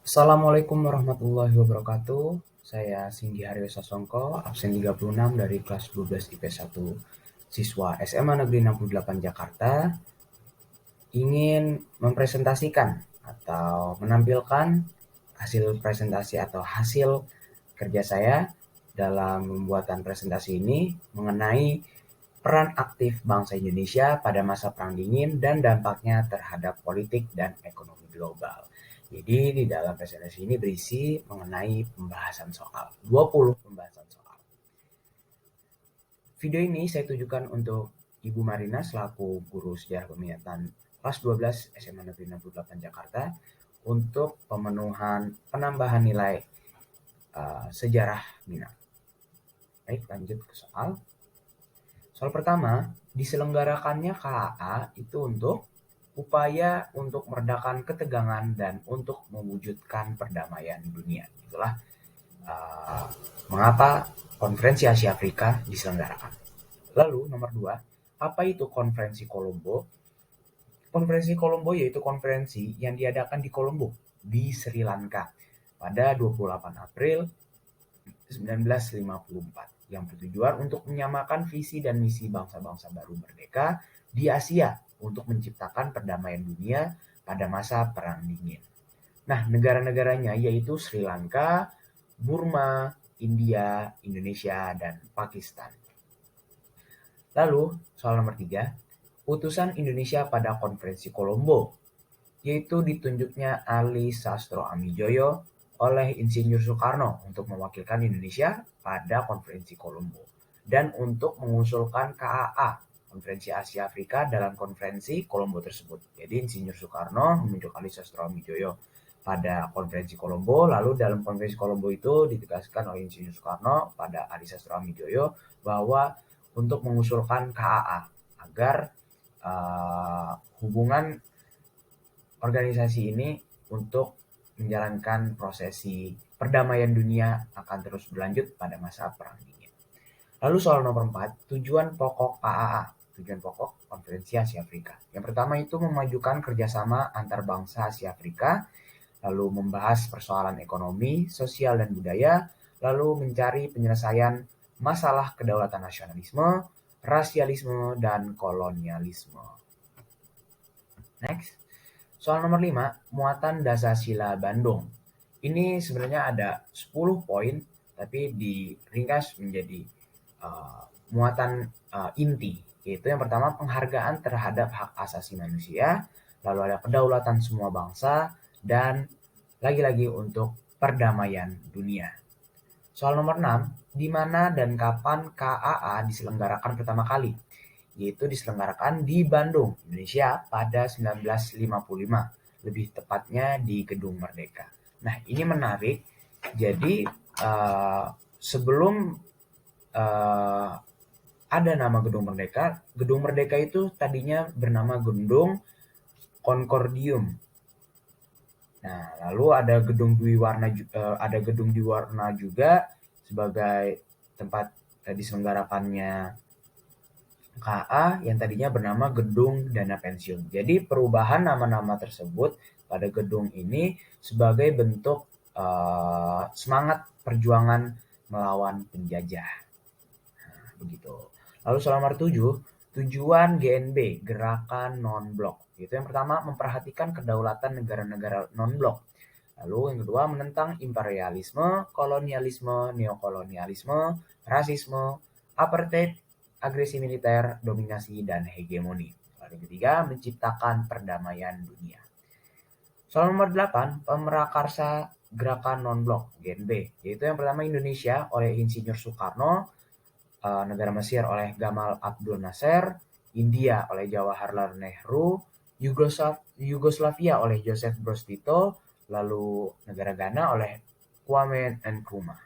Assalamualaikum warahmatullahi wabarakatuh. Saya Singgi Haryo Sasongko, absen 36 dari kelas 12 IP 1, siswa SMA Negeri 68 Jakarta, ingin mempresentasikan atau menampilkan hasil presentasi atau hasil kerja saya dalam pembuatan presentasi ini mengenai peran aktif bangsa Indonesia pada masa Perang Dingin dan dampaknya terhadap politik dan ekonomi global. Jadi di dalam presentasi ini berisi mengenai pembahasan soal, 20 pembahasan soal. Video ini saya tujukan untuk Ibu Marina selaku guru sejarah peminatan kelas 12 SMA Negeri 68 Jakarta untuk pemenuhan penambahan nilai sejarah minat. Baik, lanjut ke soal. Soal pertama, diselenggarakannya KAA itu untuk upaya untuk meredakan ketegangan dan untuk mewujudkan perdamaian dunia. Itulah mengapa konferensi Asia Afrika diselenggarakan. Lalu nomor 2, apa itu konferensi Kolombo? Konferensi Kolombo yaitu konferensi yang diadakan di Kolombo di Sri Lanka pada 28 April 1954 yang bertujuan untuk menyamakan visi dan misi bangsa-bangsa baru merdeka di Asia untuk menciptakan perdamaian dunia pada masa Perang Dingin. Nah, negara-negaranya yaitu Sri Lanka, Burma, India, Indonesia, dan Pakistan. Lalu, soal nomor 3, utusan Indonesia pada konferensi Kolombo, yaitu ditunjuknya Ali Sastro Amijoyo oleh Insinyur Soekarno untuk mewakilkan Indonesia pada konferensi Kolombo dan untuk mengusulkan KAA, Konferensi Asia Afrika, dalam konferensi Kolombo tersebut. Jadi Insinyur Soekarno menunjuk Ali Sastro Amijoyo pada konferensi Kolombo, lalu dalam konferensi Kolombo itu ditegaskan oleh Insinyur Soekarno pada Ali Sastro Amijoyo bahwa untuk mengusulkan KAA agar hubungan organisasi ini untuk menjalankan prosesi perdamaian dunia akan terus berlanjut pada masa Perang Dingin. Lalu soal nomor 4, tujuan pokok KAA, tujuan pokok Konferensi Asia Afrika. Yang pertama itu memajukan kerjasama antar bangsa Asia Afrika, lalu membahas persoalan ekonomi, sosial, dan budaya, lalu mencari penyelesaian masalah kedaulatan nasionalisme, rasialisme, dan kolonialisme. Next. Soal nomor 5, muatan Dasar-Sila Bandung. Ini sebenarnya ada 10 poin, tapi diringkas menjadi muatan inti. Yaitu yang pertama, penghargaan terhadap hak asasi manusia, lalu ada kedaulatan semua bangsa, dan lagi-lagi untuk perdamaian dunia. Soal nomor 6, di mana dan kapan KAA diselenggarakan pertama kali? Yaitu diselenggarakan di Bandung, Indonesia pada 1955, lebih tepatnya di Gedung Merdeka. Nah, ini menarik. Jadi sebelum ada nama Gedung Merdeka itu tadinya bernama Gedung Concordium. Nah, lalu ada Gedung Dwi Warna juga sebagai tempat diselenggarakannya KA yang tadinya bernama Gedung Dana Pensiun. Jadi perubahan nama-nama tersebut pada gedung ini sebagai bentuk semangat perjuangan melawan penjajah. Nah, begitu. Lalu soal nomor 7, tujuan GNB, Gerakan Non-Blok. Itu yang pertama, memperhatikan kedaulatan negara-negara non-blok. Lalu yang kedua, menentang imperialisme, kolonialisme, neokolonialisme, rasisme, apartheid, agresi militer, dominasi, dan hegemoni. Lalu yang ketiga, menciptakan perdamaian dunia. Soal nomor 8, pemerakarsa Gerakan Non-Blok, GNB. Yaitu yang pertama Indonesia oleh Insinyur Soekarno, negara Mesir oleh Gamal Abdul Nasser, India oleh Jawaharlal Nehru, Yugoslavia oleh Joseph Broz Tito, lalu negara Ghana oleh Kwame Nkrumah.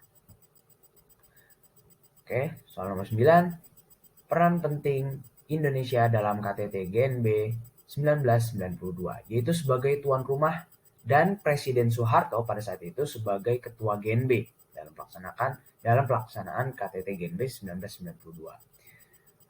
Oke, soal nomor 9, peran penting Indonesia dalam KTT GNB 1992, yaitu sebagai tuan rumah dan Presiden Soeharto pada saat itu sebagai ketua GNB dalam pelaksanaan KTT GNB 1992.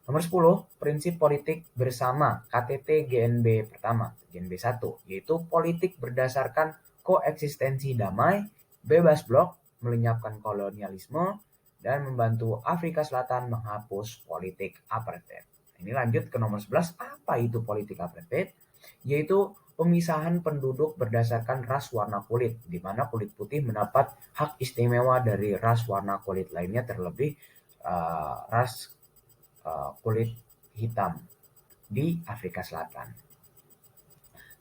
Nomor 10, prinsip politik bersama KTT GNB pertama, GNB 1, yaitu politik berdasarkan koeksistensi damai, bebas blok, melenyapkan kolonialisme, dan membantu Afrika Selatan menghapus politik apartheid. Ini lanjut ke nomor 11. Apa itu politik apartheid? Yaitu pemisahan penduduk berdasarkan ras warna kulit, di mana kulit putih mendapat hak istimewa dari ras warna kulit lainnya, terlebih ras kulit hitam di Afrika Selatan.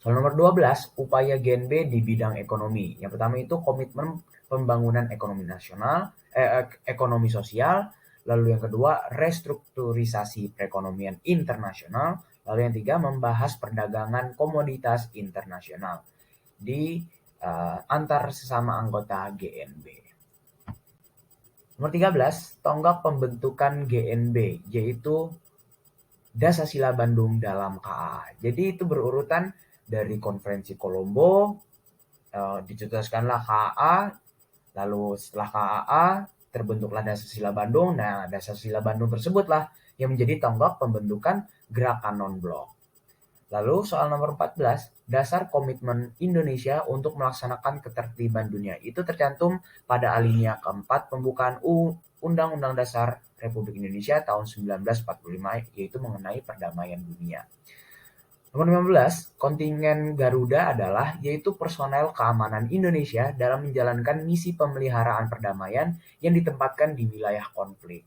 Soal nomor 12, upaya Gen B di bidang ekonomi. Yang pertama itu komitmen pembangunan ekonomi nasional, ekonomi sosial. Lalu yang kedua, restrukturisasi perekonomian internasional. Lalu yang tiga, membahas perdagangan komoditas internasional di antar sesama anggota GNB. Nomor 13, tonggak pembentukan GNB, yaitu Dasar-Sila Bandung dalam KA. Jadi itu berurutan dari Konferensi Kolombo, dicetuskanlah KA, lalu setelah KA terbentuklah Dasar-Sila Bandung. Nah, Dasar-Sila Bandung tersebutlah yang menjadi tonggak pembentukan gerakan non-blok. Lalu soal nomor 14, dasar komitmen Indonesia untuk melaksanakan ketertiban dunia. Itu tercantum pada alinea keempat pembukaan Undang-Undang Dasar Republik Indonesia tahun 1945, yaitu mengenai perdamaian dunia. Nomor 15, kontingen Garuda adalah yaitu personel keamanan Indonesia dalam menjalankan misi pemeliharaan perdamaian yang ditempatkan di wilayah konflik.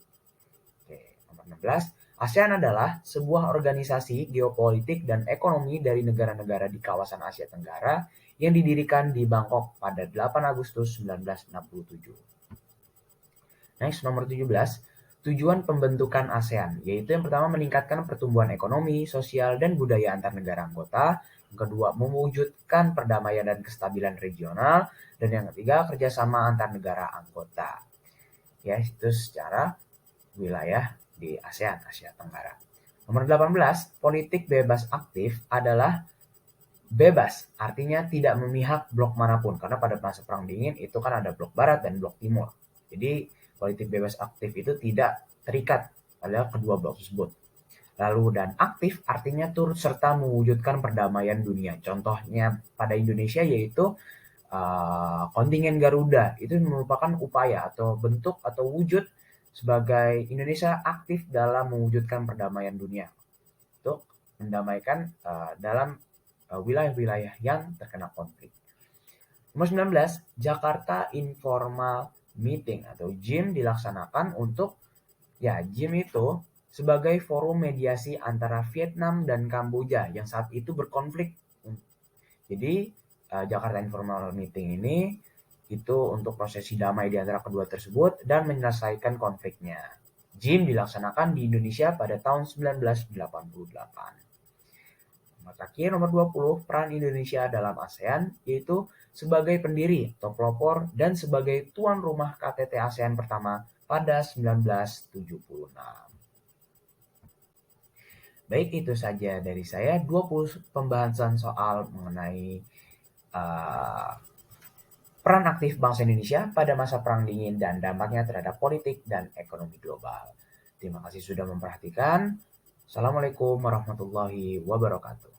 Oke, nomor 16, ASEAN adalah sebuah organisasi geopolitik dan ekonomi dari negara-negara di kawasan Asia Tenggara yang didirikan di Bangkok pada 8 Agustus 1967. Next, nomor 17, tujuan pembentukan ASEAN, yaitu yang pertama meningkatkan pertumbuhan ekonomi, sosial, dan budaya antar negara anggota. Yang kedua, mewujudkan perdamaian dan kestabilan regional. Dan yang ketiga, kerjasama antar negara anggota. Ya, itu secara wilayah di ASEAN, Asia Tenggara. Nomor 18, politik bebas aktif adalah bebas, artinya tidak memihak blok manapun. Karena pada masa Perang Dingin itu kan ada blok barat dan blok timur. Jadi politik bebas aktif itu tidak terikat pada kedua blok tersebut. Lalu dan aktif artinya turut serta mewujudkan perdamaian dunia. Contohnya pada Indonesia yaitu kontingen Garuda. Itu merupakan upaya atau bentuk atau wujud sebagai Indonesia aktif dalam mewujudkan perdamaian dunia untuk mendamaikan dalam wilayah-wilayah yang terkena konflik. Nomor 19, Jakarta Informal Meeting atau JIM dilaksanakan untuk JIM itu sebagai forum mediasi antara Vietnam dan Kamboja yang saat itu berkonflik. Jadi Jakarta Informal Meeting ini itu untuk prosesi damai di antara kedua tersebut dan menyelesaikan konfliknya. JIM dilaksanakan di Indonesia pada tahun 1988. Terakhir, nomor 20, peran Indonesia dalam ASEAN, yaitu sebagai pendiri atau pelopor dan sebagai tuan rumah KTT ASEAN pertama pada 1976. Baik, itu saja dari saya 20 pembahasan soal mengenai peran aktif bangsa Indonesia pada masa Perang Dingin dan dampaknya terhadap politik dan ekonomi global. Terima kasih sudah memperhatikan. Assalamualaikum warahmatullahi wabarakatuh.